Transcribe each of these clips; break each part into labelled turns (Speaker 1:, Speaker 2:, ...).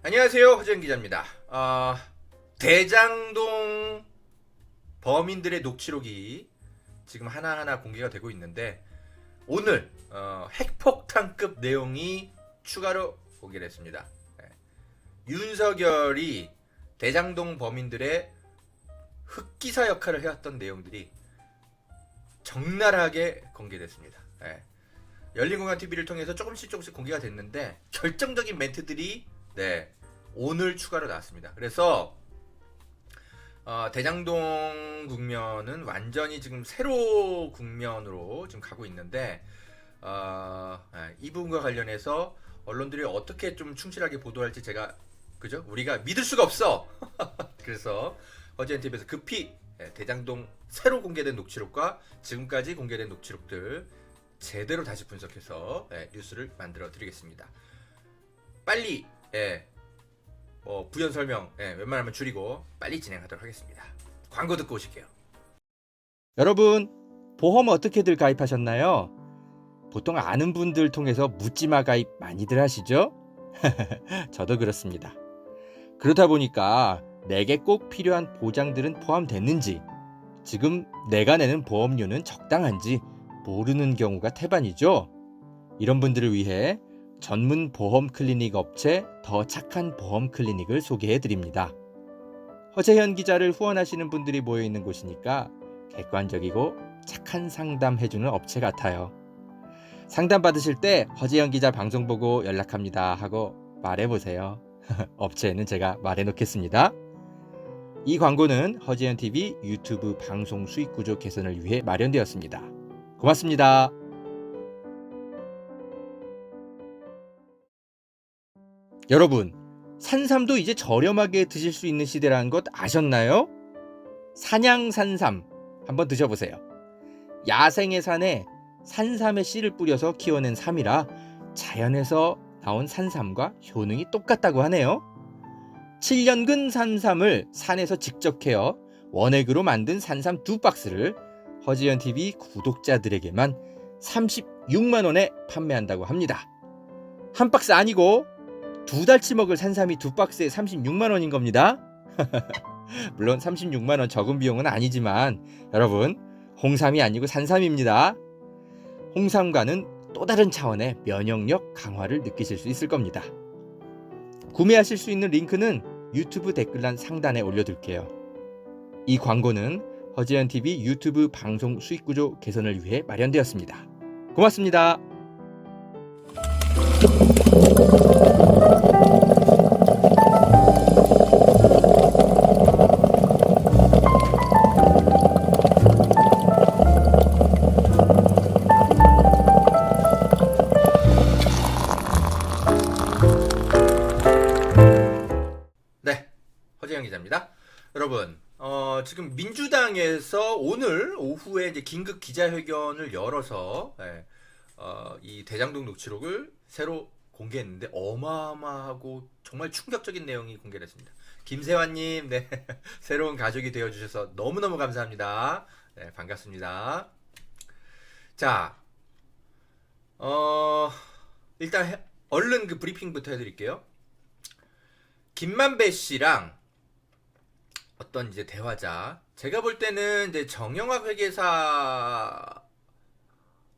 Speaker 1: 안녕하세요, 허재현 기자입니다. 대장동 범인들의 녹취록이 지금 하나하나 공개가 되고 있는데 오늘 핵폭탄급 내용이 추가로 공개됐습니다. 네. 윤석열이 대장동 범인들의 흑기사 역할을 해왔던 내용들이 적나라하게 공개됐습니다. 네. 열린공간TV를 통해서 조금씩 공개가 됐는데 결정적인 멘트들이 오늘 추가로 나왔습니다. 그래서 대장동 국면은 완전히 지금 새로 국면으로 지금 가고 있는데 이 부분과 관련해서 언론들이 어떻게 좀 충실하게 보도할지 우리가 믿을 수가 없어. 그래서 허지엔 TV에서 급히 대장동 새로 공개된 녹취록과 지금까지 공개된 녹취록들 제대로 다시 분석해서 뉴스를 만들어 드리겠습니다. 빨리 부연 설명 웬만하면 줄이고 빨리 진행하도록 하겠습니다. 광고 듣고 오실게요.
Speaker 2: 여러분, 보험 어떻게들 가입하셨나요? 보통 아는 분들 통해서 묻지마 가입 많이들 하시죠? 저도 그렇습니다. 그러다 보니까 내게 꼭 필요한 보장들은 포함됐는지, 지금 내가 내는 보험료는 적당한지 모르는 경우가 태반이죠. 이런 분들을 위해 전문 보험 클리닉 업체 더 착한 보험 클리닉을 소개해 드립니다. 허재현 기자를 후원하시는 분들이 모여 있는 곳이니까 객관적이고 착한 상담 해주는 업체 같아요. 상담 받으실 때 허재현 기자 방송 보고 연락합니다 하고 말해보세요. 업체에는 제가 말해놓겠습니다. 이 광고는 허재현 TV 유튜브 방송 수익 구조 개선을 위해 마련되었습니다. 고맙습니다. 여러분, 산삼도 이제 저렴하게 드실 수 있는 시대라는 것 아셨나요? 산양산삼 한번 드셔보세요. 야생의 산에 산삼의 씨를 뿌려서 키워낸 삼이라 자연에서 나온 산삼과 효능이 똑같다고 하네요. 7년근 산삼을 산에서 직접 캐어 원액으로 만든 산삼 2박스를 허지연 TV 구독자들에게만 36만 원에 판매한다고 합니다. 한 박스 아니고 2달치 먹을 산삼이 2박스에 36만 원인 겁니다. 물론 36만 원 적은 비용은 아니지만 여러분, 홍삼이 아니고 산삼입니다. 홍삼과는 또 다른 차원의 면역력 강화를 느끼실 수 있을 겁니다. 구매하실 수 있는 링크는 유튜브 댓글란 상단에 올려둘게요. 이 광고는 허재현 TV 유튜브 방송 수익 구조 개선을 위해 마련되었습니다. 고맙습니다.
Speaker 1: 네, 허재현 기자입니다. 여러분, 지금 민주당에서 오늘 오후에 이제 긴급 기자회견을 열어서 이 대장동 녹취록을 새로 공개했는데 어마어마하고 정말 충격적인 내용이 공개됐습니다. 김세환님, 새로운 가족이 되어주셔서 너무너무 감사합니다. 반갑습니다. 자, 일단 얼른 그 브리핑부터 해드릴게요. 김만배 씨랑 어떤 이제 대화자, 제가 볼 때는 이제 정영학 회계사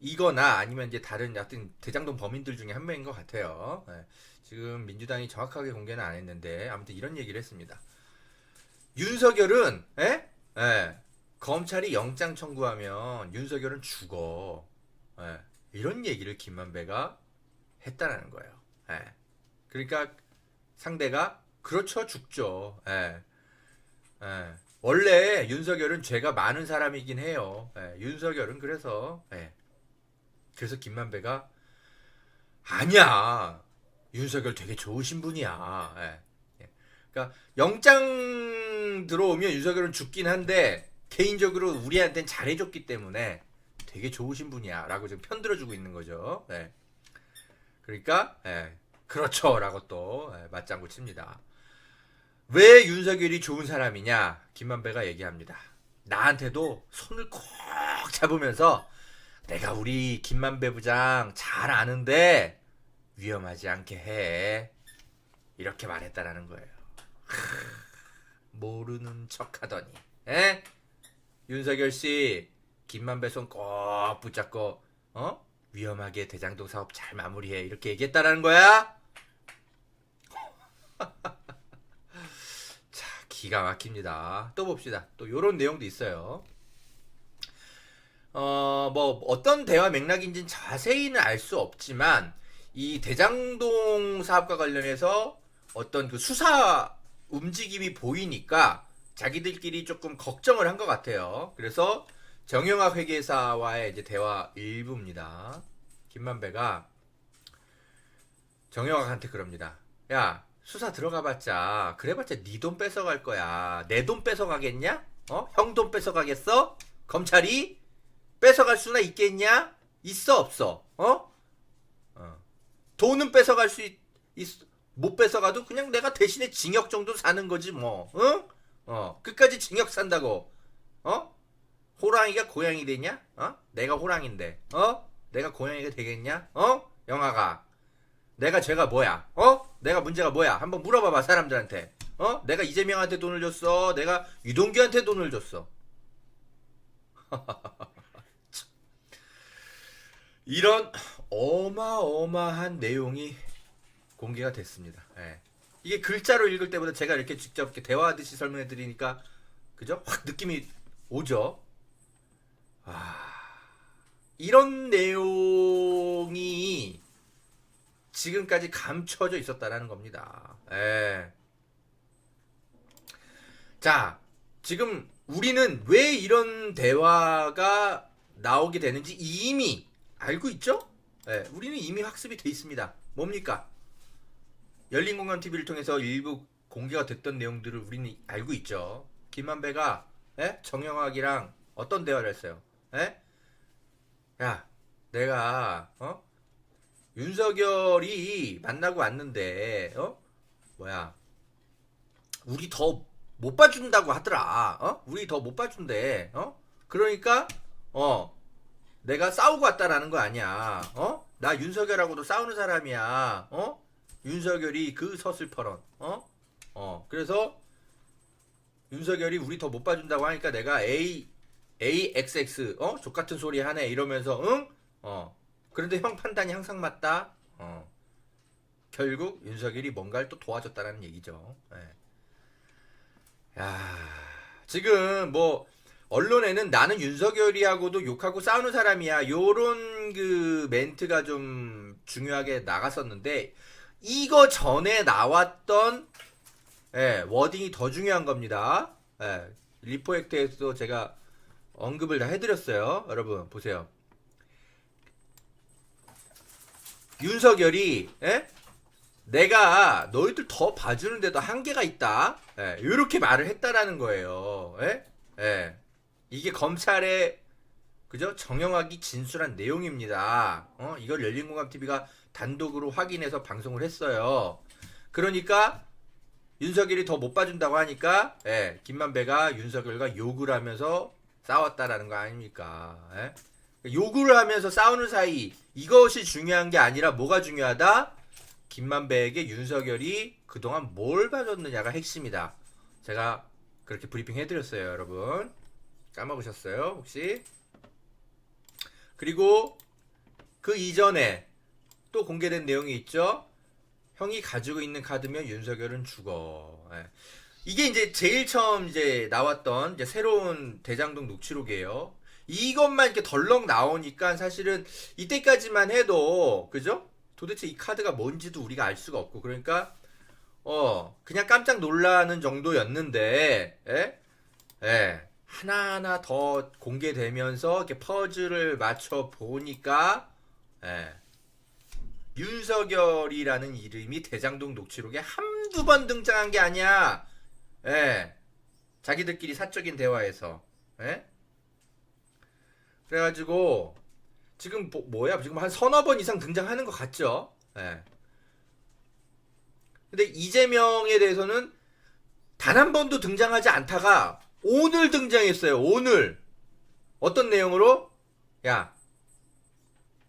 Speaker 1: 이거나 아니면 이제 다른 하여튼 대장동 범인들 중에 한 명인 것 같아요. 지금 민주당이 정확하게 공개는 안 했는데 아무튼 이런 얘기를 했습니다. 윤석열은 검찰이 영장 청구하면 윤석열은 죽어. 이런 얘기를 김만배가 했다라는 거예요. 그러니까 상대가 그렇죠, 죽죠. 원래 윤석열은 죄가 많은 사람이긴 해요. 윤석열은 그래서 김만배가 아니야, 윤석열 되게 좋으신 분이야. 그러니까 영장 들어오면 윤석열은 죽긴 한데 개인적으로 우리한테는 잘해줬기 때문에 되게 좋으신 분이야 라고 지금 편들어주고 있는 거죠. 그러니까 그렇죠 라고 또 맞장구 칩니다. 왜 윤석열이 좋은 사람이냐, 김만배가 얘기합니다. 나한테도 손을 콕 잡으면서 내가 우리 김만배 부장 잘 아는데 위험하지 않게 해. 이렇게 말했다라는 거예요. 모르는 척하더니, 에? 윤석열 씨, 김만배 손 꼭 붙잡고, 위험하게 대장동 사업 잘 마무리해. 이렇게 얘기했다라는 거야? 자, 기가 막힙니다. 또 봅시다. 또 요런 내용도 있어요. 뭐, 어떤 대화 맥락인지는 자세히는 알 수 없지만, 이 대장동 사업과 관련해서 어떤 그 수사 움직임이 보이니까 자기들끼리 조금 걱정을 한 것 같아요. 그래서 정영학 회계사와의 이제 대화 일부입니다. 김만배가 정영학한테 그럽니다. 야, 수사 들어가봤자 그래봤자 네 돈 뺏어갈 거야. 내 돈 뺏어가겠냐? 형 돈 뺏어가겠어? 검찰이 뺏어갈 수나 있겠냐? 있어 없어? 돈은 뺏어갈 수 못 뺏어가도 그냥 내가 대신에 징역 정도 사는 거지 뭐. 응? 끝까지 징역 산다고. 호랑이가 고양이 되냐? 내가 호랑인데. 내가 고양이가 되겠냐? 영아가. 내가 죄가 뭐야? 내가 문제가 뭐야? 한번 물어봐봐 사람들한테. 내가 이재명한테 돈을 줬어? 내가 유동규한테 돈을 줬어? 이런 어마어마한 내용이 공개가 됐습니다. 예. 이게 글자로 읽을 때보다 제가 이렇게 직접 이렇게 대화하듯이 설명해 드리니까 그죠? 확 느낌이 오죠. 이런 내용이 지금까지 감춰져 있었다라는 겁니다. 예. 자, 지금 우리는 왜 이런 대화가 나오게 되는지 이미 알고 있죠? 예, 우리는 이미 학습이 돼 있습니다. 뭡니까? 열린공감TV를 통해서 일부 공개가 됐던 내용들을 우리는 알고 있죠. 김만배가 정영학이랑 어떤 대화를 했어요? 야, 내가 윤석열이 만나고 왔는데 뭐야, 우리 더 못 봐준다고 하더라. 우리 더 못 봐준대. 그러니까 내가 싸우고 왔다라는 거 아니야. 나 윤석열하고도 싸우는 사람이야. 윤석열이 그 서슬퍼런. 그래서 윤석열이 우리 더 못 봐준다고 하니까 내가 AXX 족같은 소리 하네 이러면서 응? 그런데 형 판단이 항상 맞다. 결국 윤석열이 뭔가를 또 도와줬다라는 얘기죠. 야, 지금 뭐 언론에는 나는 윤석열이하고도 욕하고 싸우는 사람이야 요런 그 멘트가 좀 중요하게 나갔었는데 이거 전에 나왔던 워딩이 더 중요한 겁니다. 리포액트에서도 제가 언급을 다 해드렸어요. 여러분 보세요. 윤석열이 내가 너희들 더 봐주는데도 한계가 있다. 이렇게 말을 했다라는 거예요. 이게 검찰의 그죠? 정영학이 진술한 내용입니다. 이걸 열린공감TV가 단독으로 확인해서 방송을 했어요. 그러니까 윤석열이 더 못 봐준다고 하니까 김만배가 윤석열과 욕을 하면서 싸웠다라는 거 아닙니까? 욕을 하면서 싸우는 사이 이것이 중요한 게 아니라 뭐가 중요하다? 김만배에게 윤석열이 그동안 뭘 봐줬느냐가 핵심이다. 제가 그렇게 브리핑 해드렸어요. 여러분 까먹으셨어요 혹시? 그리고 그 이전에 또 공개된 내용이 있죠. 형이 가지고 있는 카드면 윤석열은 죽어. 이게 이제 제일 처음 이제 나왔던 이제 새로운 대장동 녹취록이에요. 이것만 이렇게 덜렁 나오니까 사실은 이때까지만 해도 그죠? 도대체 이 카드가 뭔지도 우리가 알 수가 없고 그러니까 그냥 깜짝 놀라는 정도였는데 하나하나 더 공개되면서 이렇게 퍼즐을 맞춰 보니까 윤석열이라는 이름이 대장동 녹취록에 한두 번 등장한 게 아니야. 자기들끼리 사적인 대화에서. 그래가지고 지금 뭐야 지금 한 서너 번 이상 등장하는 것 같죠. 근데 이재명에 대해서는 단 한 번도 등장하지 않다가 오늘 등장했어요. 오늘 어떤 내용으로? 야,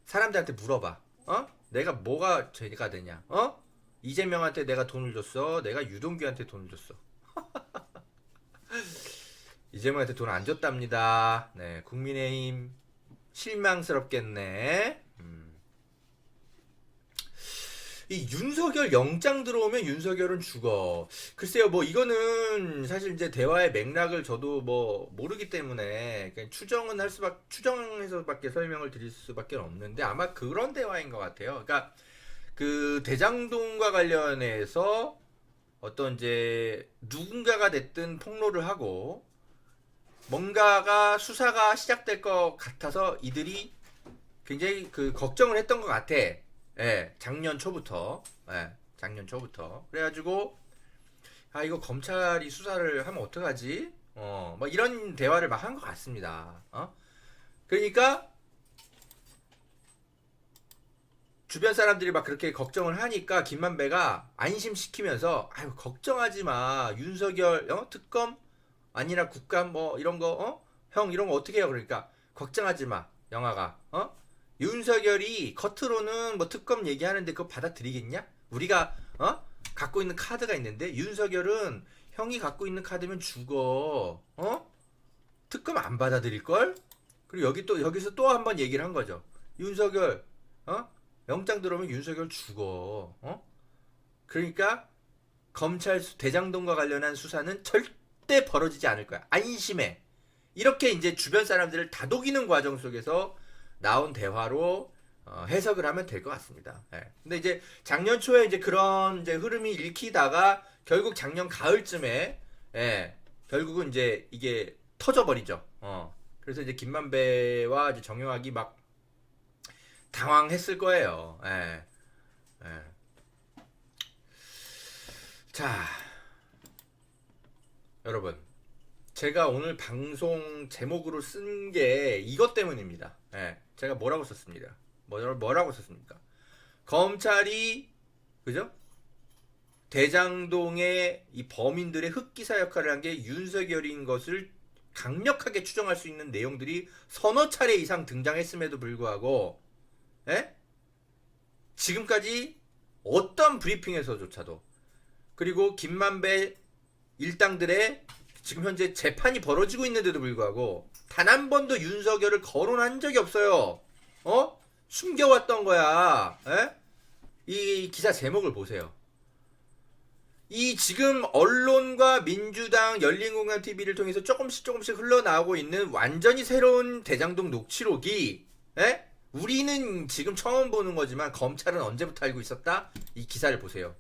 Speaker 1: 사람들한테 물어봐. 내가 뭐가 죄가 되냐? 이재명한테 내가 돈을 줬어? 내가 유동규한테 돈을 줬어? 이재명한테 돈 안 줬답니다. 네, 국민의힘 실망스럽겠네. 이 윤석열 영장 들어오면 윤석열은 죽어. 글쎄요, 뭐 이거는 사실 이제 대화의 맥락을 저도 뭐 모르기 때문에 그냥 추정해서밖에 설명을 드릴 수밖에 없는데 아마 그런 대화인 것 같아요. 그러니까 그 대장동과 관련해서 어떤 이제 누군가가 됐든 폭로를 하고 뭔가가 수사가 시작될 것 같아서 이들이 굉장히 그 걱정을 했던 것 같아. 예, 작년 초부터. 예, 작년 초부터. 그래가지고, 아, 이거 검찰이 수사를 하면 어떡하지? 뭐 이런 대화를 막 한 것 같습니다. 그러니까, 주변 사람들이 막 그렇게 걱정을 하니까 김만배가 안심시키면서, 아유, 걱정하지 마. 윤석열, 특검? 아니라 국감 뭐 이런 거, 형, 이런 거 어떻게 해요? 그러니까, 걱정하지 마. 영화가, 윤석열이 겉으로는 뭐 특검 얘기하는데 그거 받아들이겠냐? 우리가 갖고 있는 카드가 있는데 윤석열은 형이 갖고 있는 카드면 죽어. 특검 안 받아들일걸? 그리고 여기서 또 한 번 얘기를 한 거죠. 윤석열 영장 들어오면 윤석열 죽어. 그러니까 검찰 대장동과 관련한 수사는 절대 벌어지지 않을 거야. 안심해. 이렇게 이제 주변 사람들을 다독이는 과정 속에서 나온 대화로 해석을 하면 될 것 같습니다. 예. 근데 이제 작년 초에 이제 그런 이제 흐름이 읽히다가 결국 작년 가을쯤에 결국은 이제 이게 터져버리죠. 그래서 이제 김만배와 이제 정영학이 막 당황했을 거예요. 예. 예. 자, 여러분. 제가 오늘 방송 제목으로 쓴 게 이것 때문입니다. 제가 뭐라고 썼습니다. 뭐라고 썼습니까? 검찰이 그죠? 대장동의 이 범인들의 흑기사 역할을 한 게 윤석열인 것을 강력하게 추정할 수 있는 내용들이 서너 차례 이상 등장했음에도 불구하고 지금까지 어떤 브리핑에서조차도 그리고 김만배 일당들의 지금 현재 재판이 벌어지고 있는데도 불구하고 단 한 번도 윤석열을 거론한 적이 없어요. 숨겨왔던 거야. 이 기사 제목을 보세요. 이 지금 언론과 민주당 열린공감 TV를 통해서 조금씩 흘러나오고 있는 완전히 새로운 대장동 녹취록이 우리는 지금 처음 보는 거지만 검찰은 언제부터 알고 있었다? 이 기사를 보세요.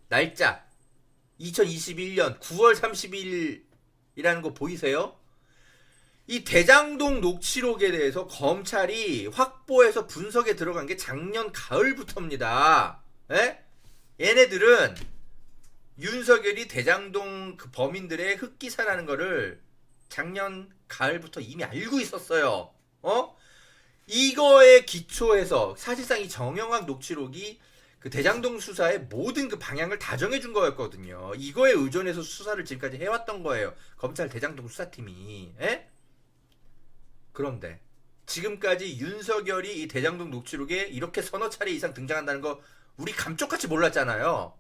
Speaker 1: 날짜 2021년 9월 30일이라는 거 보이세요? 이 대장동 녹취록에 대해서 검찰이 확보해서 분석에 들어간 게 작년 가을부터입니다. 얘네들은 윤석열이 대장동 그 범인들의 흑기사라는 거를 작년 가을부터 이미 알고 있었어요. 이거에 기초해서 사실상 이 정영학 녹취록이 그 대장동 수사의 모든 그 방향을 다 정해준 거였거든요. 이거에 의존해서 수사를 지금까지 해왔던 거예요. 검찰 대장동 수사팀이. 그런데 지금까지 윤석열이 이 대장동 녹취록에 이렇게 서너 차례 이상 등장한다는 거 우리 감쪽같이 몰랐잖아요.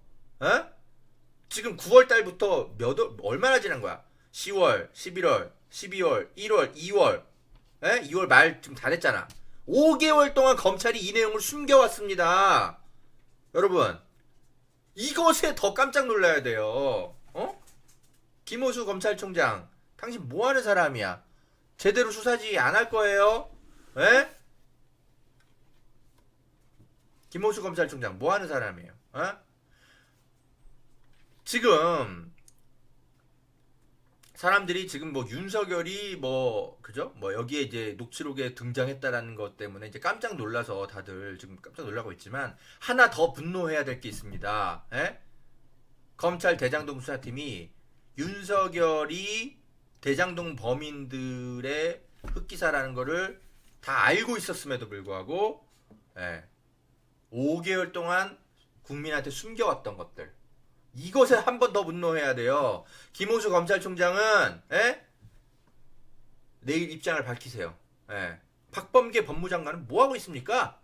Speaker 1: 지금 9월 달부터 얼마나 지난 거야? 10월, 11월, 12월, 1월, 2월. 2월 말 지금 다 됐잖아. 5개월 동안 검찰이 이 내용을 숨겨왔습니다. 여러분, 이것에 더 깜짝 놀라야 돼요. 김호수 검찰총장, 당신 뭐 하는 사람이야? 제대로 수사지 안 할 거예요? 김호수 검찰총장 뭐 하는 사람이에요? 지금 사람들이 지금 뭐 윤석열이 뭐 그죠? 뭐 여기에 이제 녹취록에 등장했다라는 것 때문에 이제 깜짝 놀라서 다들 지금 깜짝 놀라고 있지만 하나 더 분노해야 될 게 있습니다. 검찰 대장동 수사팀이 윤석열이 대장동 범인들의 흑기사라는 거를 다 알고 있었음에도 불구하고 5개월 동안 국민한테 숨겨왔던 것들, 이것에 한 번 더 분노해야 돼요. 김호수 검찰총장은 내일 입장을 밝히세요. 박범계 법무장관은 뭐 하고 있습니까?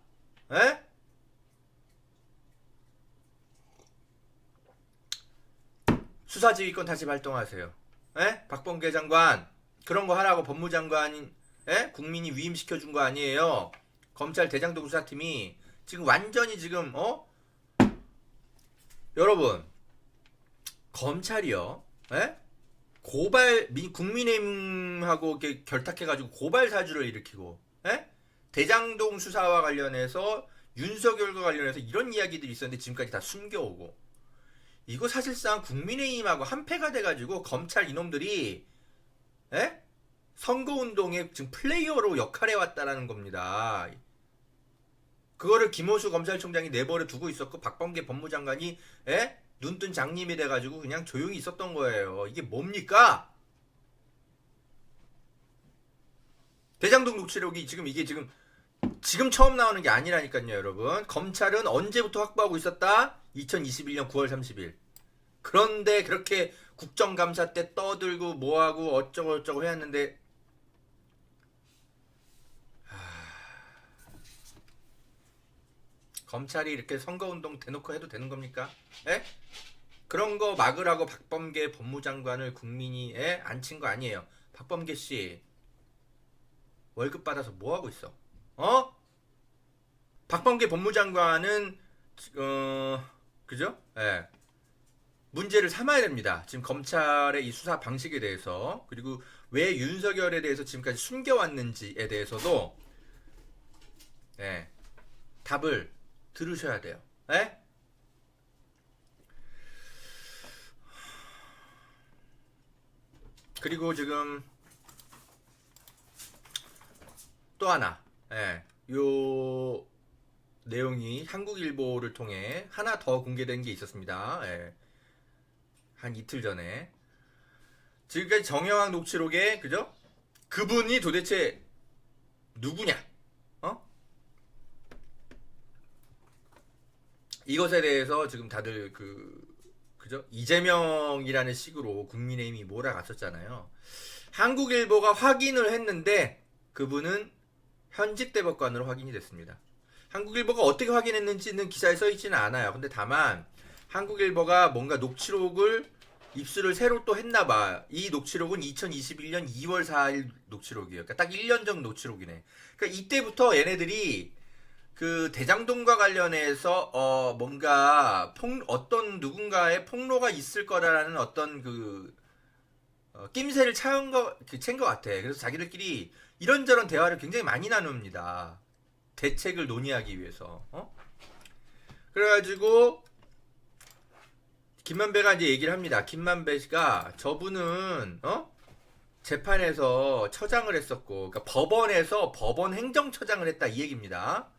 Speaker 1: 수사지휘권 다시 발동하세요. 에? 박범계 장관 그런 거 하라고 법무장관 국민이 위임시켜준 거 아니에요. 검찰 대장동 수사팀이 지금 완전히 지금 여러분 검찰이요. 고발 국민의힘하고 이렇게 결탁해가지고 고발 사주를 일으키고 대장동 수사와 관련해서 윤석열과 관련해서 이런 이야기들이 있었는데 지금까지 다 숨겨오고 이거 사실상 국민의힘하고 한패가 돼가지고 검찰 이놈들이 선거운동에 지금 플레이어로 역할해왔다라는 겁니다. 그거를 김호수 검찰총장이 내버려 두고 있었고 박범계 법무장관이 눈뜬 장님이 돼가지고 그냥 조용히 있었던 거예요. 이게 뭡니까? 대장동 녹취록이 이게 지금 처음 나오는 게 아니라니까요, 여러분. 검찰은 언제부터 확보하고 있었다? 2021년 9월 30일. 그런데 그렇게 국정감사 때 떠들고 뭐하고 어쩌고 해왔는데 검찰이 이렇게 선거운동 대놓고 해도 되는 겁니까? 그런 거 막으라고 박범계 법무장관을 국민이 앉힌 거 아니에요. 박범계 씨 월급 받아서 뭐 하고 있어? 박범계 법무장관은 그죠? 문제를 삼아야 됩니다. 지금 검찰의 이 수사 방식에 대해서 그리고 왜 윤석열에 대해서 지금까지 숨겨왔는지에 대해서도 답을 들으셔야 돼요. 그리고 지금 또 하나 요 내용이 한국일보를 통해 하나 더 공개된 게 있었습니다. 한 이틀 전에 지금까지 정영학 녹취록에 그죠? 그분이 도대체 누구냐? 이것에 대해서 지금 다들 그죠? 이재명이라는 식으로 국민의힘이 몰아갔었잖아요. 한국일보가 확인을 했는데 그분은 현직 대법관으로 확인이 됐습니다. 한국일보가 어떻게 확인했는지는 기사에 써있지는 않아요. 근데 다만 한국일보가 뭔가 녹취록을 입수를 새로 또 했나봐. 이 녹취록은 2021년 2월 4일 녹취록이에요. 그러니까 딱 1년 전 녹취록이네. 그러니까 이때부터 얘네들이 그 대장동과 관련해서 뭔가 어떤 누군가의 폭로가 있을 거라는 어떤 낌새를 챈 것 같아. 그래서 자기들끼리 이런저런 대화를 굉장히 많이 나눕니다. 대책을 논의하기 위해서. 그래가지고 김만배가 이제 얘기를 합니다. 김만배가 저분은 재판에서 처장을 했었고, 그러니까 법원에서 법원 행정처장을 했다 이 얘기입니다.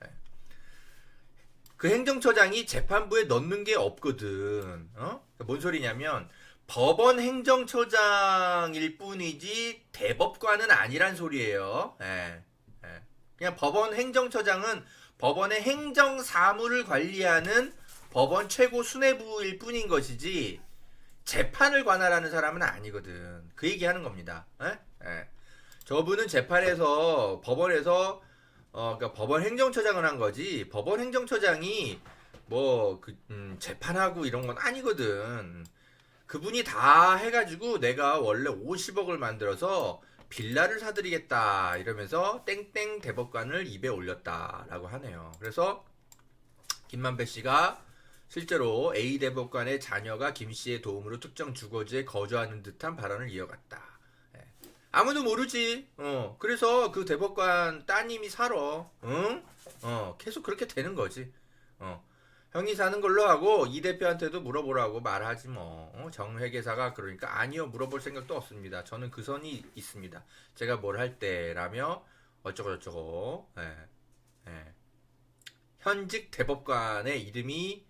Speaker 1: 그 행정처장이 재판부에 넣는 게 없거든. 그러니까 뭔 소리냐면 법원 행정처장일 뿐이지 대법관은 아니란 소리예요. 그냥 법원 행정처장은 법원의 행정 사무를 관리하는 법원 최고 수뇌부일 뿐인 것이지 재판을 관할하는 사람은 아니거든. 그 얘기하는 겁니다. 저분은 재판에서 법원에서 그러니까 법원 행정처장을 한 거지 법원 행정처장이 재판하고 이런 건 아니거든. 그분이 다 해가지고 내가 원래 50억을 만들어서 빌라를 사드리겠다 이러면서 땡땡 대법관을 입에 올렸다라고 하네요. 그래서 김만배 씨가 실제로 A 대법관의 자녀가 김 씨의 도움으로 특정 주거지에 거주하는 듯한 발언을 이어갔다. 아무도 모르지. 그래서 그 대법관 따님이 살아. 응? 계속 그렇게 되는 거지. 형이 사는 걸로 하고 이 대표한테도 물어보라고 말하지 뭐. 정 회계사가 그러니까 아니요 물어볼 생각도 없습니다. 저는 그 선이 있습니다. 제가 뭘 할 때라며 어쩌고저쩌고. 현직 대법관의 이름이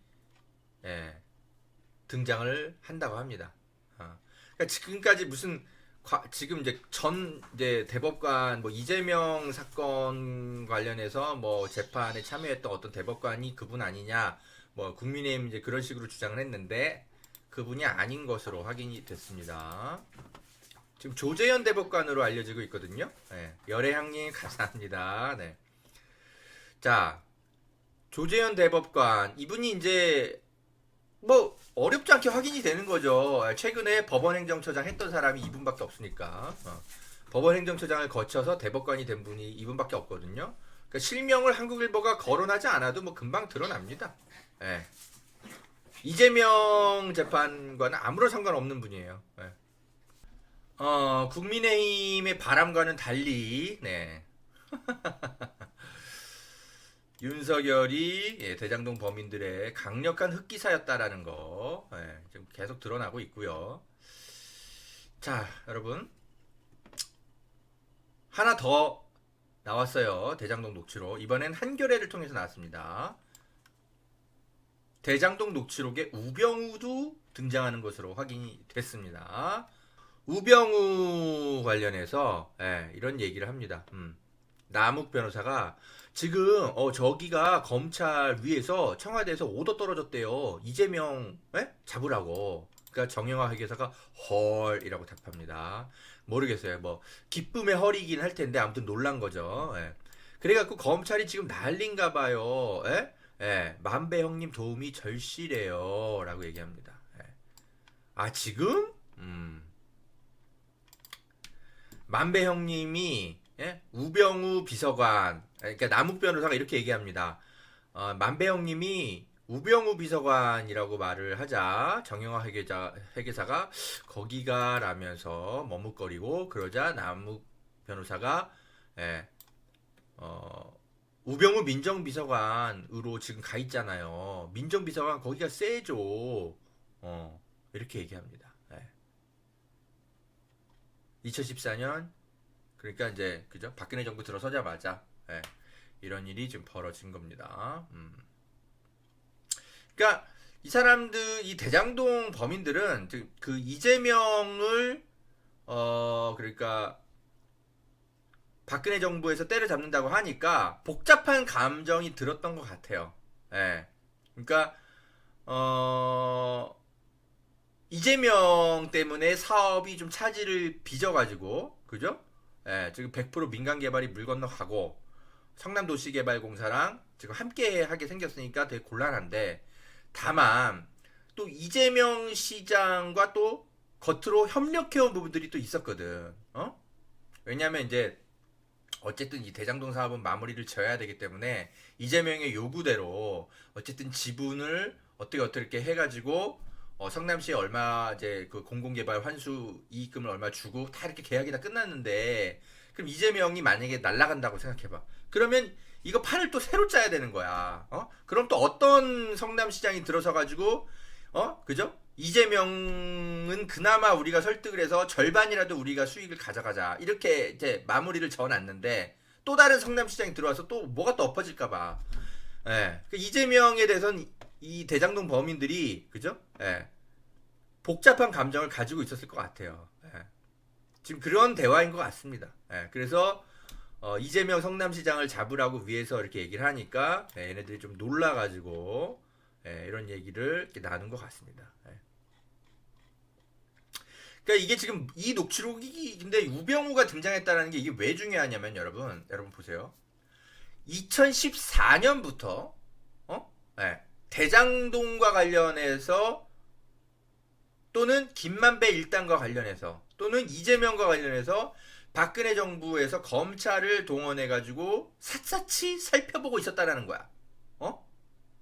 Speaker 1: 등장을 한다고 합니다. 그러니까 지금까지 무슨 지금 이제 대법관 이재명 사건 관련해서 재판에 참여했던 어떤 대법관이 그분 아니냐 국민의힘 이제 그런 식으로 주장을 했는데 그분이 아닌 것으로 확인이 됐습니다. 지금 조재현 대법관으로 알려지고 있거든요. 열애향님 감사합니다. 네. 자, 조재현 대법관 이분이 이제 뭐 어렵지 않게 확인이 되는 거죠. 최근에 법원행정처장 했던 사람이 이분밖에 없으니까. 법원행정처장을 거쳐서 대법관이 된 분이 이분밖에 없거든요. 그러니까 실명을 한국일보가 거론하지 않아도 뭐 금방 드러납니다. 예. 이재명 재판과는 아무런 상관없는 분이에요. 예. 국민의힘의 바람과는 달리, 네. 윤석열이 대장동 범인들의 강력한 흑기사였다라는 거 지금 계속 드러나고 있고요. 자, 여러분 하나 더 나왔어요. 대장동 녹취록. 이번엔 한겨레를 통해서 나왔습니다. 대장동 녹취록에 우병우도 등장하는 것으로 확인이 됐습니다. 우병우 관련해서 이런 얘기를 합니다. 남욱 변호사가 지금 저기가 검찰 위에서 청와대에서 오더 떨어졌대요. 이재명 잡으라고. 그러니까 정영화 회계사가 헐이라고 답합니다. 모르겠어요. 뭐 기쁨의 헐이긴 할 텐데 아무튼 놀란 거죠. 그래갖고 검찰이 지금 난린가 봐요. 만배 형님 도움이 절실해요. 라고 얘기합니다. 아 지금? 만배 형님이 우병우 비서관, 그러니까 남욱 변호사가 이렇게 얘기합니다. 만배 형님이 우병우 비서관이라고 말을 하자 정영화 회계사가 거기가 라면서 머뭇거리고 그러자 남욱 변호사가 우병우 민정비서관으로 지금 가 있잖아요. 민정비서관 거기가 세죠. 이렇게 얘기합니다. 2014년 그러니까 이제 그죠? 박근혜 정부 들어서자마자 이런 일이 지금 벌어진 겁니다. 그러니까 이 사람들 이 대장동 범인들은 그 이재명을 그러니까 박근혜 정부에서 때려잡는다고 하니까 복잡한 감정이 들었던 것 같아요. 그러니까 이재명 때문에 사업이 좀 차질을 빚어가지고 그죠? 지금 100% 민간 개발이 물 건너가고 성남도시개발공사랑 지금 함께 하게 생겼으니까 되게 곤란한데 다만 또 이재명 시장과 또 겉으로 협력해온 부분들이 또 있었거든. 왜냐면 이제 어쨌든 이 대장동 사업은 마무리를 지어야 되기 때문에 이재명의 요구대로 어쨌든 지분을 어떻게 해가지고 성남시에 얼마 이제 그 공공개발 환수 이익금을 얼마 주고 다 이렇게 계약이 다 끝났는데 그럼 이재명이 만약에 날라간다고 생각해봐. 그러면 이거 판을 또 새로 짜야 되는 거야. 그럼 또 어떤 성남시장이 들어서 가지고 그죠? 이재명은 그나마 우리가 설득을 해서 절반이라도 우리가 수익을 가져가자 이렇게 이제 마무리를 저어놨는데 또 다른 성남시장이 들어와서 또 뭐가 또 엎어질까봐. 그 이재명에 대해서는 이 대장동 범인들이 그죠? 복잡한 감정을 가지고 있었을 것 같아요. 지금 그런 대화인 것 같습니다. 그래서 이재명 성남시장을 잡으라고 위해서 이렇게 얘기를 하니까 얘네들이 좀 놀라가지고 이런 얘기를 이렇게 나눈 것 같습니다. 그러니까 이게 지금 이 녹취록이 근데 우병우가 등장했다는 게 이게 왜 중요하냐면 여러분 보세요. 2014년부터 대장동과 관련해서 또는 김만배 일당과 관련해서 또는 이재명과 관련해서 박근혜 정부에서 검찰을 동원해가지고 샅샅이 살펴보고 있었다라는 거야.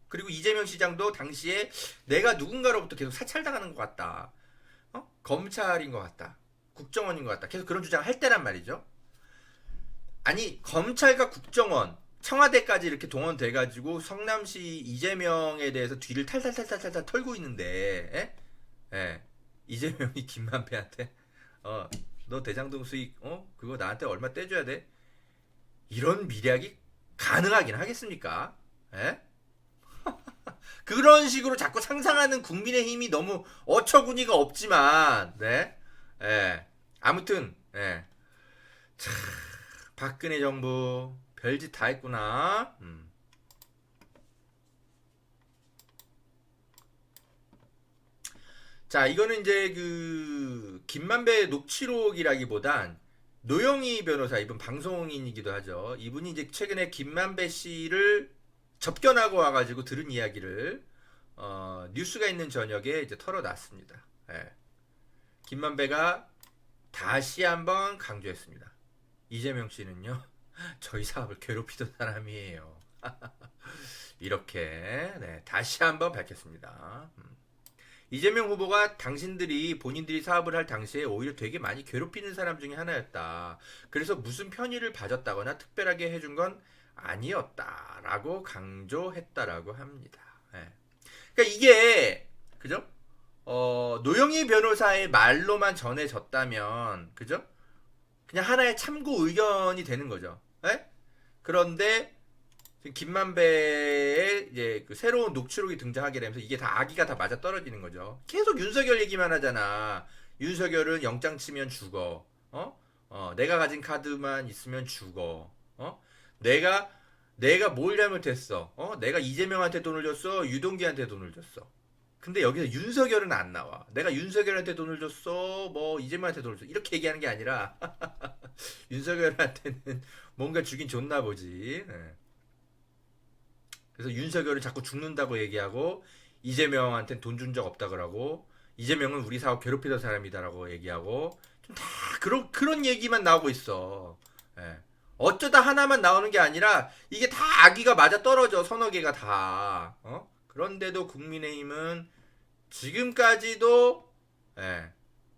Speaker 1: 그리고 이재명 시장도 당시에 내가 누군가로부터 계속 사찰당하는 것 같다. 검찰인 것 같다. 국정원인 것 같다. 계속 그런 주장을 할 때란 말이죠. 아니 검찰과 국정원 청와대까지 이렇게 동원돼가지고 성남시 이재명에 대해서 뒤를 탈탈탈탈탈 털고 있는데 이재명이 김만배한테 너 대장동 수익 그거 나한테 얼마 떼줘야 돼? 이런 미략이 가능하긴 하겠습니까? 그런 식으로 자꾸 상상하는 국민의힘이 너무 어처구니가 없지만 아무튼 참 박근혜 정부 별짓 다 했구나. 자, 이거는 이제 그 김만배 녹취록이라기보단 노영희 변호사, 이분 방송인이기도 하죠. 이분이 이제 최근에 김만배 씨를 접견하고 와가지고 들은 이야기를 뉴스가 있는 저녁에 이제 털어놨습니다. 예. 김만배가 다시 한번 강조했습니다. 이재명 씨는요, 저희 사업을 괴롭히던 사람이에요. 이렇게 네, 다시 한번 밝혔습니다. 이재명 후보가 본인들이 사업을 할 당시에 오히려 되게 많이 괴롭히는 사람 중에 하나였다. 그래서 무슨 편의를 봐줬다거나 특별하게 해준 건 아니었다라고 강조했다라고 합니다. 예. 그러니까 이게 그죠? 노영희 변호사의 말로만 전해졌다면 그죠? 그냥 하나의 참고 의견이 되는 거죠. 예? 그런데 김만배의 이제 그 새로운 녹취록이 등장하게 되면서 이게 다 아기가 다 맞아 떨어지는 거죠. 계속 윤석열 얘기만 하잖아. 윤석열은 영장 치면 죽어. 내가 가진 카드만 있으면 죽어. 내가 뭘 잘못했어? 내가 이재명한테 돈을 줬어. 유동기한테 돈을 줬어. 근데 여기서 윤석열은 안 나와. 내가 윤석열한테 돈을 줬어. 뭐 이재명한테 돈을 줬어. 이렇게 얘기하는 게 아니라 윤석열한테는 뭔가 주긴 줬나 보지. 네. 그래서 윤석열은 자꾸 죽는다고 얘기하고 이재명한테는 돈 준 적 없다 그러고 이재명은 우리 사업 괴롭히던 사람이다라고 얘기하고 좀 다 그런 얘기만 나오고 있어. 예. 어쩌다 하나만 나오는 게 아니라 이게 다 아기가 맞아 떨어져 서너 개가 다. 그런데도 국민의힘은 지금까지도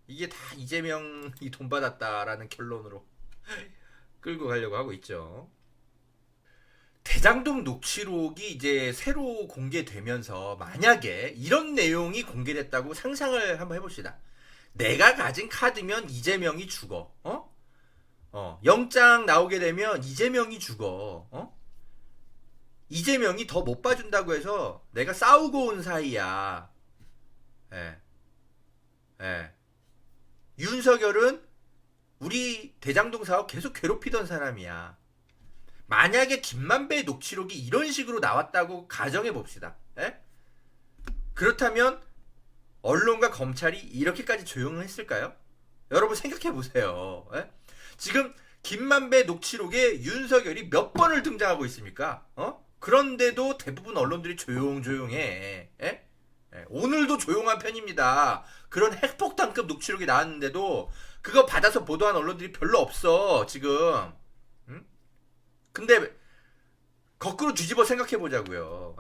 Speaker 1: 이게 다 이재명이 돈 받았다라는 결론으로 끌고 가려고 하고 있죠. 대장동 녹취록이 이제 새로 공개되면서 만약에 이런 내용이 공개됐다고 상상을 한번 해봅시다. 내가 가진 카드면 이재명이 죽어. 영장 나오게 되면 이재명이 죽어. 이재명이 더 못 봐준다고 해서 내가 싸우고 온 사이야. 예. 예. 윤석열은 우리 대장동 사업 계속 괴롭히던 사람이야. 만약에 김만배의 녹취록이 이런 식으로 나왔다고 가정해 봅시다. 예? 그렇다면 언론과 검찰이 이렇게까지 조용했을까요? 여러분 생각해 보세요. 예? 지금 김만배 녹취록에 윤석열이 몇 번을 등장하고 있습니까? 그런데도 대부분 언론들이 조용조용해. 예? 예, 오늘도 조용한 편입니다. 그런 핵폭탄급 녹취록이 나왔는데도 그거 받아서 보도한 언론들이 별로 없어 지금. 근데 거꾸로 뒤집어 생각해 보자고요.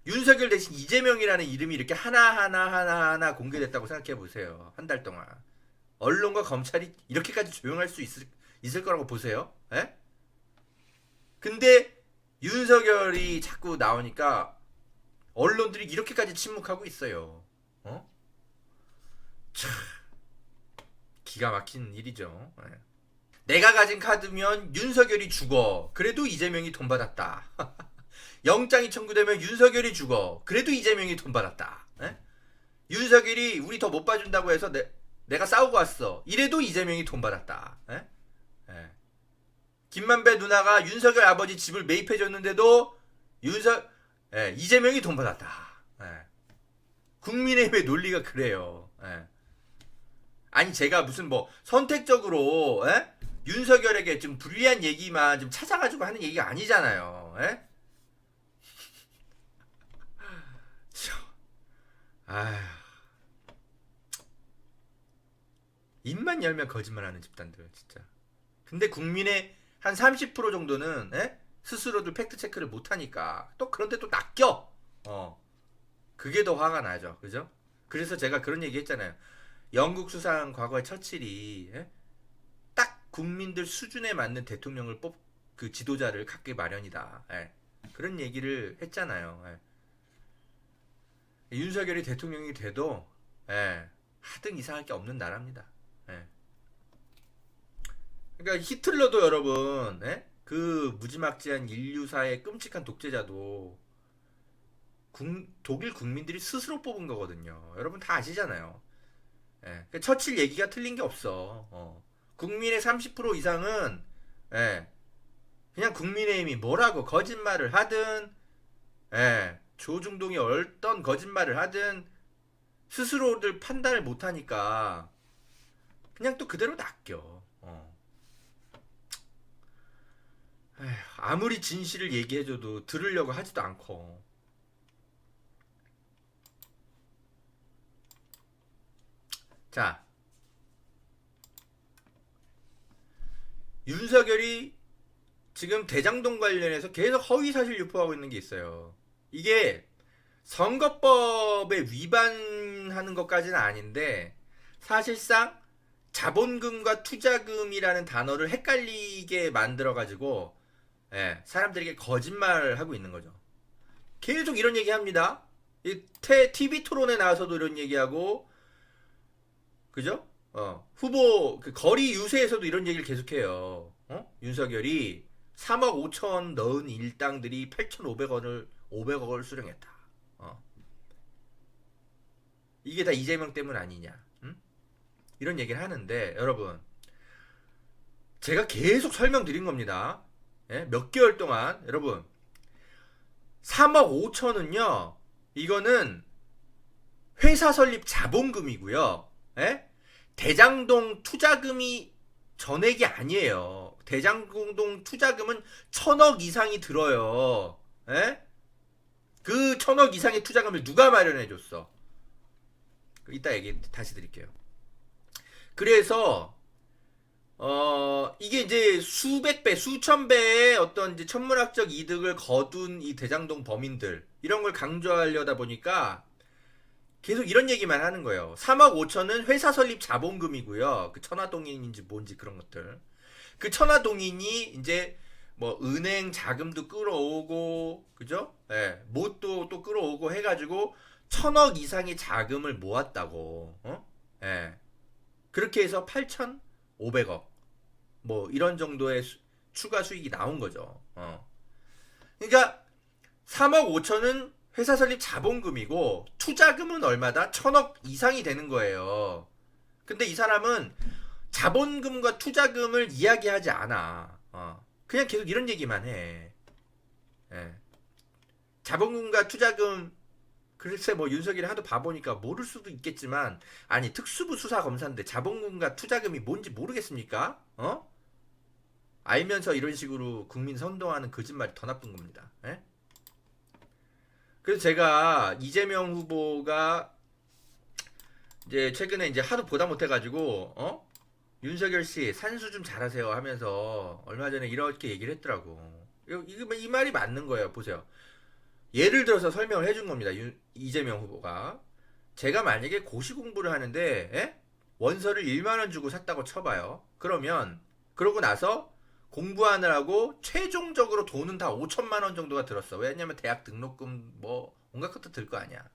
Speaker 1: 윤석열 대신 이재명이라는 이름이 이렇게 하나하나 공개됐다고 생각해 보세요. 한 달 동안 언론과 검찰이 이렇게까지 조용할 수 있을 거라고 보세요. 근데 윤석열이 자꾸 나오니까 언론들이 이렇게까지 침묵하고 있어요. 참 기가 막힌 일이죠. 내가 가진 카드면 윤석열이 죽어. 그래도 이재명이 돈 받았다. 영장이 청구되면 윤석열이 죽어. 그래도 이재명이 돈 받았다. 윤석열이 우리 더 못 봐준다고 해서 내가 싸우고 왔어. 이래도 이재명이 돈 받았다. 김만배 누나가 윤석열 아버지 집을 매입해줬는데도 이재명이 돈 받았다. 국민의힘의 논리가 그래요. 아니 제가 무슨 뭐 선택적으로 윤석열에게 좀 불리한 얘기만 좀 찾아가지고 하는 얘기가 아니잖아요. 아휴. 입만 열면 거짓말하는 집단들 진짜. 근데 국민의 한 30% 정도는 스스로들 팩트 체크를 못하니까 또 그런데 또 낚여. 그게 더 화가 나죠, 그죠? 그래서 제가 그런 얘기 했잖아요. 영국 수상 과거의 처칠이 딱 국민들 수준에 맞는 대통령을 그 지도자를 갖기 마련이다. 그런 얘기를 했잖아요. 윤석열이 대통령이 돼도 하등 이상할 게 없는 나라입니다. 그러니까 히틀러도 여러분, 그 무지막지한 인류사의 끔찍한 독재자도 독일 국민들이 스스로 뽑은 거거든요. 여러분 다 아시잖아요. 그러니까 처칠 얘기가 틀린 게 없어. 국민의 30% 이상은 그냥 국민의힘이 뭐라고 거짓말을 하든 조중동이 어떤 거짓말을 하든 스스로들 판단을 못하니까 그냥 또 그대로 낚여. 아무리 진실을 얘기해줘도 들으려고 하지도 않고 자, 윤석열이 지금 대장동 관련해서 계속 허위사실 유포하고 있는 게 있어요. 이게 선거법에 위반하는 것까지는 아닌데 사실상 자본금과 투자금이라는 단어를 헷갈리게 만들어가지고 사람들에게 거짓말을 하고 있는 거죠. 계속 이런 얘기 합니다. TV 토론에 나와서도 이런 얘기하고, 그죠? 후보 그 거리 유세에서도 이런 얘기를 계속해요. 윤석열이 3억 5천 넣은 일당들이 8,500억을 수령했다. 이게 다 이재명 때문 아니냐? 이런 얘기를 하는데 여러분, 제가 계속 설명드린 겁니다. 몇 개월 동안 여러분 3억 5천은요, 이거는 회사 설립 자본금이고요. 대장동 투자금이 전액이 아니에요. 대장동 투자금은 1,000억 이상이 들어요. 그 1,000억 이상의 투자금을 누가 마련해 줬어? 이따 얘기 다시 드릴게요. 그래서 이게 이제 수백 배, 수천 배의 어떤 이제 천문학적 이득을 거둔 이 대장동 범인들, 이런 걸 강조하려다 보니까 계속 이런 얘기만 하는 거예요. 3억 5천은 회사 설립 자본금이고요. 그 천화동인인지 뭔지 그런 것들. 그 천화동인이 이제 뭐 은행 자금도 끌어오고, 그죠? 뭣도 또 끌어오고 해가지고 1,000억 이상의 자금을 모았다고. 그렇게 해서 8,500억. 뭐 이런 정도의 추가 수익이 나온 거죠. 그러니까 3억 5천은 회사 설립 자본금이고 투자금은 얼마다? 1,000억 이상이 되는 거예요. 근데 이 사람은 자본금과 투자금을 이야기하지 않아. 그냥 계속 이런 얘기만 해. 자본금과 투자금, 글쎄 뭐 윤석열이 하도 바보니까 모를 수도 있겠지만, 아니 특수부 수사 검사인데 자본금과 투자금이 뭔지 모르겠습니까? 알면서 이런 식으로 국민 선동하는 거짓말이 더 나쁜 겁니다. 그래서 제가 이재명 후보가 이제 최근에 이제 하도 보다 못해가지고 윤석열 씨 산수 좀 잘하세요 하면서 얼마 전에 이렇게 얘기를 했더라고. 이 말이 맞는 거예요. 보세요. 예를 들어서 설명을 해준 겁니다. 이재명 후보가. 제가 만약에 고시 공부를 하는데 원서를 1만 원 주고 샀다고 쳐봐요. 그러고 나서 공부하느라고 최종적으로 돈은 다 5천만 원 정도가 들었어. 왜냐면 대학 등록금 뭐 온갖 것도 들 거 아니야.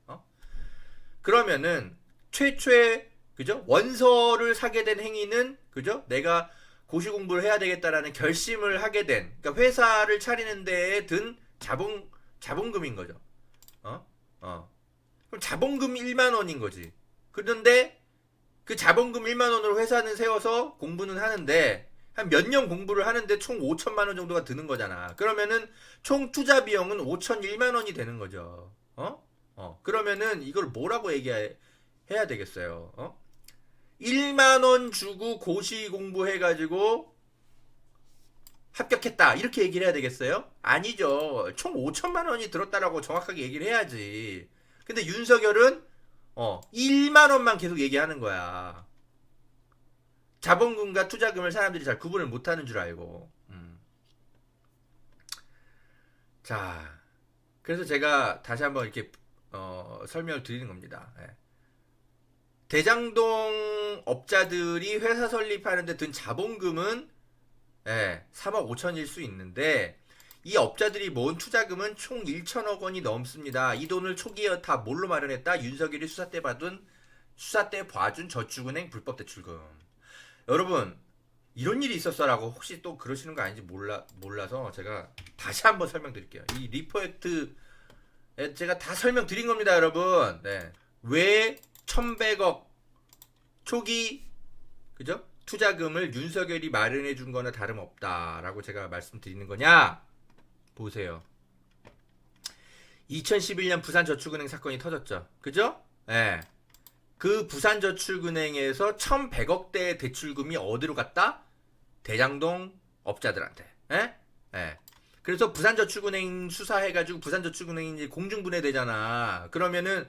Speaker 1: 그러면은 최초에, 그죠? 원서를 사게 된 행위는, 그죠? 내가 고시 공부를 해야 되겠다라는 결심을 하게 된, 그러니까 회사를 차리는 데에 든 자본금인 거죠. 그럼 자본금 1만 원인 거지. 그런데 그 자본금 1만 원으로 회사는 세워서 공부는 하는데 한 몇 년 공부를 하는데 총 5천만 원 정도가 드는 거잖아. 그러면은 총 투자 비용은 5,001만 원이 되는 거죠. 그러면은 이걸 뭐라고 얘기해야 되겠어요? 1만 원 주고 고시 공부해가지고 합격했다, 이렇게 얘기를 해야 되겠어요? 아니죠. 총 5천만 원이 들었다라고 정확하게 얘기를 해야지. 근데 윤석열은 1만 원만 계속 얘기하는 거야. 자본금과 투자금을 사람들이 잘 구분을 못하는 줄 알고. 자, 그래서 제가 다시 한번 이렇게 설명을 드리는 겁니다. 대장동 업자들이 회사 설립하는데 든 자본금은 3억 5천일 수 있는데, 이 업자들이 모은 투자금은 총 1천억 원이 넘습니다. 이 돈을 초기에 다 뭘로 마련했다? 윤석열이 수사 때 봐준 저축은행 불법 대출금. 여러분, 이런 일이 있었어라고 혹시 또 그러시는 거 아닌지 몰라서 제가 다시 한번 설명드릴게요. 이 리포액트 제가 다 설명드린 겁니다, 여러분. 왜 1,100억 초기, 그죠? 투자금을 윤석열이 마련해 준 거나 다름없다라고 제가 말씀드리는 거냐? 보세요. 2011년 부산저축은행 사건이 터졌죠. 그죠? 그 부산저축은행에서 1,100억대의 대출금이 어디로 갔다? 대장동 업자들한테. 그래서 부산저축은행 수사해가지고 부산저축은행이 이제 공중분해되잖아. 그러면은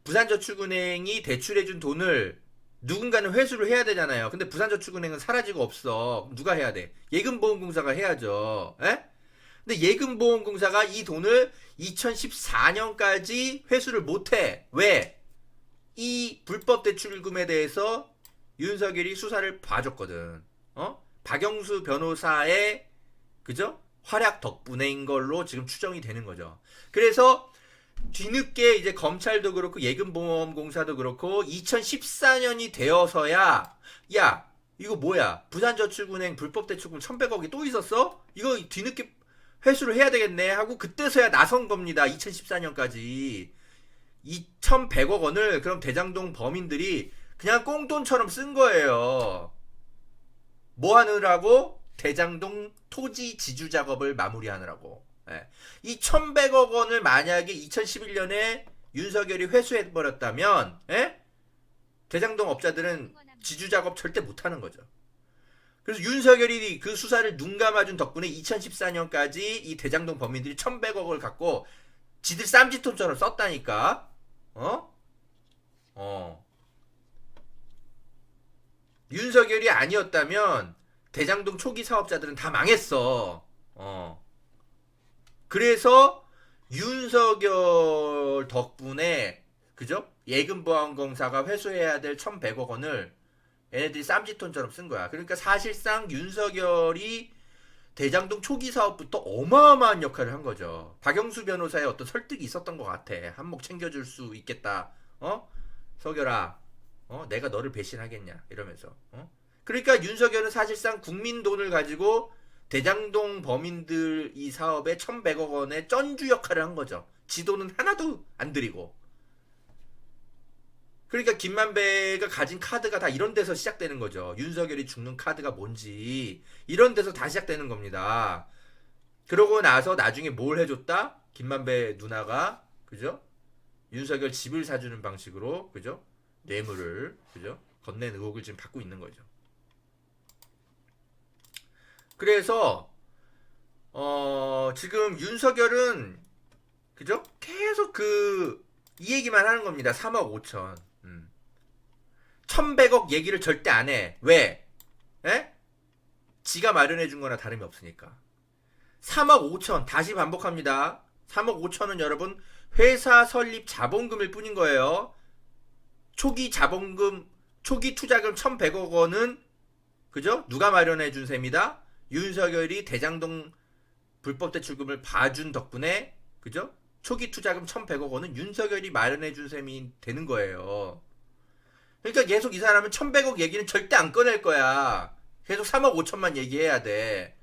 Speaker 1: 부산저축은행이 대출해준 돈을 누군가는 회수를 해야 되잖아요. 근데 부산저축은행은 사라지고 없어. 그럼 누가 해야 돼? 예금보험공사가 해야죠. 에? 근데 예금보험공사가 이 돈을 2014년까지 회수를 못해. 왜? 이 불법 대출금에 대해서 윤석열이 수사를 봐줬거든. 박영수 변호사의 그죠? 활약 덕분에인 걸로 지금 추정이 되는 거죠. 그래서 뒤늦게 이제 검찰도 그렇고 예금보험공사도 그렇고 2014년이 되어서야 야 이거 뭐야 부산저축은행 불법대출금 1100억이 또 있었어? 이거 뒤늦게 회수를 해야 되겠네 하고 그때서야 나선 겁니다. 2014년까지 2100억 원을 그럼 대장동 범인들이 그냥 꽁돈처럼 쓴 거예요. 뭐 하느라고? 대장동 토지 지주 작업을 마무리하느라고. 예. 이 1100억 원을 만약에 2011년에 윤석열이 회수해버렸다면 예? 대장동 업자들은 지주 작업 절대 못하는 거죠. 그래서 윤석열이 그 수사를 눈 감아준 덕분에 2014년까지 이 대장동 범인들이 1100억을 갖고 지들 쌈짓돈처럼 썼다니까. 윤석열이 아니었다면 대장동 초기 사업자들은 다 망했어. 그래서 윤석열 덕분에 그죠? 예금보험공사가 회수해야 될 1100억 원을 얘네들이 쌈짓돈처럼 쓴 거야. 그러니까 사실상 윤석열이 대장동 초기 사업부터 어마어마한 역할을 한 거죠. 박영수 변호사의 어떤 설득이 있었던 것 같아. 한몫 챙겨줄 수 있겠다. 석열아, 내가 너를 배신하겠냐 이러면서. 그러니까 윤석열은 사실상 국민 돈을 가지고 대장동 범인들 이 사업에 1100억 원의 쩐주 역할을 한 거죠. 지 돈은 하나도 안 들이고. 그러니까 김만배가 가진 카드가 다 이런 데서 시작되는 거죠. 윤석열이 죽는 카드가 뭔지 이런 데서 다 시작되는 겁니다. 그러고 나서 나중에 뭘 해줬다? 김만배 누나가 그죠? 윤석열 집을 사주는 방식으로 그죠? 뇌물을 그죠? 건넨 의혹을 지금 받고 있는 거죠. 그래서 지금 윤석열은 그죠? 계속 이 얘기만 하는 겁니다. 3억 5천. 1100억 얘기를 절대 안 해. 왜? 에? 지가 마련해 준 거나 다름이 없으니까. 3억 5천. 다시 반복합니다. 3억 5천은 여러분 회사 설립 자본금일 뿐인 거예요. 초기 자본금, 초기 투자금 1100억 원은 그죠? 누가 마련해 준 셈이다? 윤석열이 대장동 불법 대출금을 봐준 덕분에 그죠? 초기 투자금 1100억 원은 윤석열이 마련해 준 셈이 되는 거예요. 그러니까 계속 이 사람은 1100억 얘기는 절대 안 꺼낼 거야. 계속 3억 5천만 얘기해야 돼.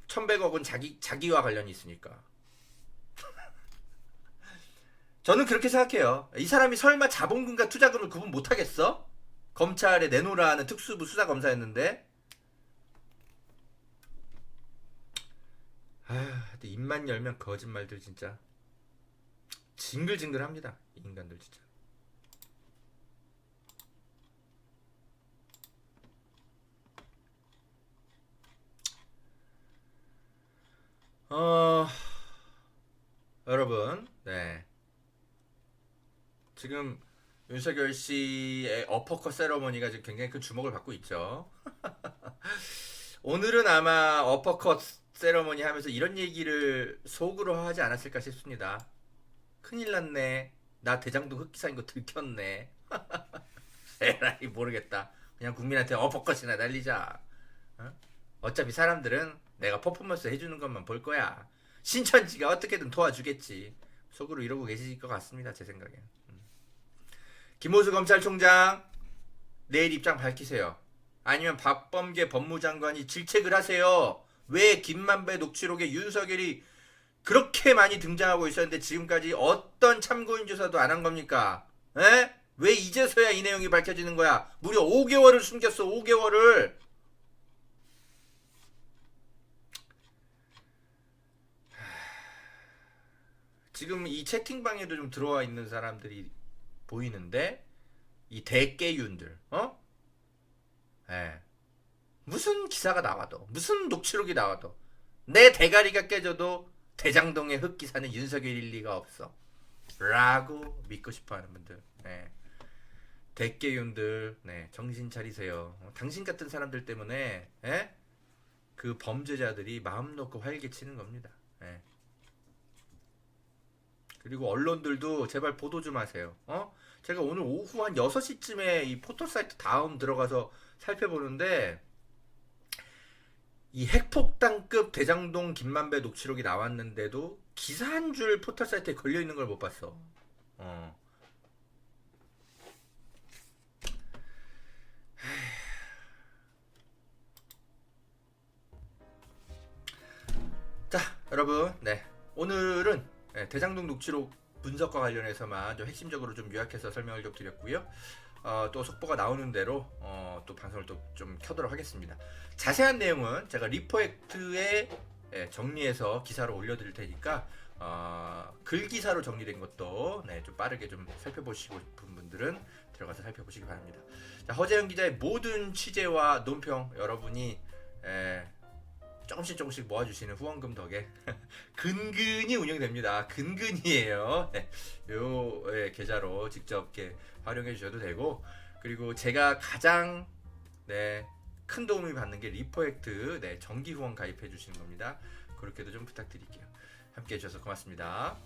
Speaker 1: 1100억은 자기와 관련이 있으니까. 저는 그렇게 생각해요. 이 사람이 설마 자본금과 투자금을 구분 못하겠어? 검찰에 내놓으라 하는 특수부 수사검사였는데. 근데 입만 열면 거짓말들 진짜 징글징글합니다. 이 인간들 진짜. 여러분, 네. 지금 윤석열 씨의 어퍼컷 세러머니가 지금 굉장히 큰 주목을 받고 있죠. 오늘은 아마 어퍼컷 세러머니 하면서 이런 얘기를 속으로 하지 않았을까 싶습니다. 큰일 났네. 나 대장동 흑기사인 거 들켰네. 에라이 모르겠다. 그냥 국민한테 어퍼컷이나 날리자. 어차피 사람들은 내가 퍼포먼스 해주는 것만 볼 거야. 신천지가 어떻게든 도와주겠지. 속으로 이러고 계실 것 같습니다. 제 생각엔. 김호수 검찰총장 내일 입장 밝히세요. 아니면 박범계 법무장관이 질책을 하세요. 왜 김만배 녹취록에 윤석열이 그렇게 많이 등장하고 있었는데 지금까지 어떤 참고인 조사도 안 한 겁니까? 에? 왜 이제서야 이 내용이 밝혀지는 거야? 무려 5개월을 숨겼어. 5개월을. 지금 이 채팅방에도 좀 들어와 있는 사람들이 보이는데 이 대깨윤들 무슨 기사가 나와도 무슨 녹취록이 나와도 내 대가리가 깨져도 대장동의 흑기사는 윤석열일 리가 없어 라고 믿고 싶어하는 분들 대깨윤들, 네, 정신 차리세요. 당신 같은 사람들 때문에 예? 그 범죄자들이 마음 놓고 활개치는 겁니다. 예. 그리고 언론들도 제발 보도 좀 하세요. 제가 오늘 오후 한 6시쯤에 이 포털사이트 다음 들어가서 살펴보는데 이 핵폭탄급 대장동 김만배 녹취록이 나왔는데도 기사 한 줄 포털사이트에 걸려있는 걸 못 봤어. 자, 여러분, 네, 오늘은 대장동 녹취록 분석과 관련해서만 좀 핵심적으로 좀 요약해서 설명을 좀 드렸고요. 또 속보가 나오는 대로 또 방송을 또 좀 켜도록 하겠습니다. 자세한 내용은 제가 리포액트에 정리해서 기사로 올려드릴 테니까 글 기사로 정리된 것도 네, 좀 빠르게 좀 살펴보시고 싶은 분들은 들어가서 살펴보시기 바랍니다. 자, 허재영 기자의 모든 취재와 논평 여러분이 조금씩 모아주시는 후원금 덕에 근근히 운영됩니다. 근근히에요. 네, 요 계좌로 직접 활용해 주셔도 되고, 그리고 제가 가장 큰 도움이 받는 게 리포액트 정기 후원 가입해 주시는 겁니다. 그렇게도 좀 부탁드릴게요. 함께 해주셔서 고맙습니다.